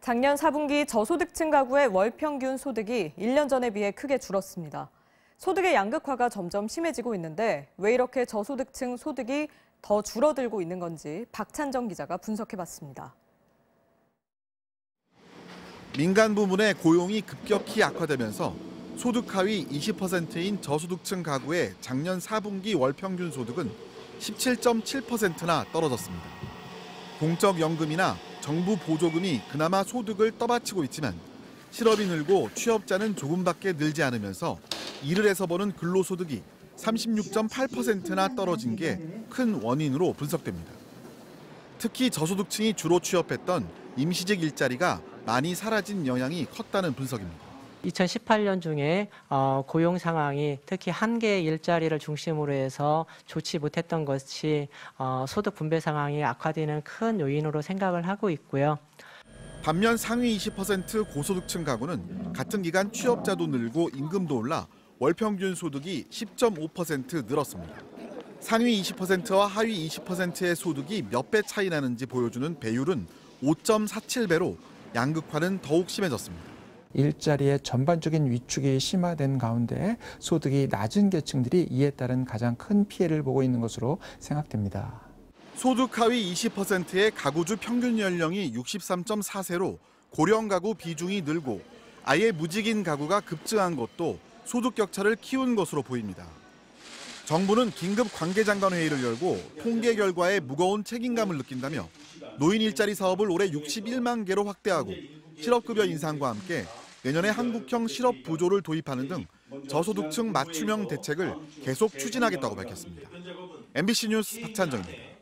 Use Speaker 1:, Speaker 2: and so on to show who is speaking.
Speaker 1: 작년 4분기 저소득층 가구의 월 평균 소득이 1년 전에 비해 크게 줄었습니다. 소득의 양극화가 점점 심해지고 있는데 왜 이렇게 저소득층 소득이 더 줄어들고 있는 건지 박찬정 기자가 분석해봤습니다.
Speaker 2: 민간 부문의 고용이 급격히 악화되면서 소득 하위 20%인 저소득층 가구의 작년 4분기 월 평균 소득은 17.7%나 떨어졌습니다. 공적연금이나 정부 보조금이 그나마 소득을 떠받치고 있지만 실업이 늘고 취업자는 조금밖에 늘지 않으면서 일을 해서 버는 근로소득이 36.8%나 떨어진 게 큰 원인으로 분석됩니다. 특히 저소득층이 주로 취업했던 임시직 일자리가 많이 사라진 영향이 컸다는 분석입니다.
Speaker 3: 2018년 중에 고용 상황이 특히 한 개의 일자리를 중심으로 해서 좋지 못했던 것이 소득 분배 상황이 악화되는 큰 요인으로 생각을 하고 있고요.
Speaker 2: 반면 상위 20% 고소득층 가구는 같은 기간 취업자도 늘고 임금도 올라 월 평균 소득이 10.5% 늘었습니다. 상위 20%와 하위 20%의 소득이 몇 배 차이 나는지 보여주는 배율은 5.47배로 양극화는 더욱 심해졌습니다.
Speaker 4: 일자리의 전반적인 위축이 심화된 가운데 소득이 낮은 계층들이 이에 따른 가장 큰 피해를 보고 있는 것으로 생각됩니다.
Speaker 2: 소득 하위 20%의 가구주 평균 연령이 63.4세로 고령 가구 비중이 늘고 아예 무직인 가구가 급증한 것도 소득 격차를 키운 것으로 보입니다. 정부는 긴급 관계장관 회의를 열고 통계 결과에 무거운 책임감을 느낀다며 노인 일자리 사업을 올해 61만 개로 확대하고 실업급여 인상과 함께 내년에 한국형 실업 부조를 도입하는 등 저소득층 맞춤형 대책을 계속 추진하겠다고 밝혔습니다. MBC 뉴스 박찬정입니다.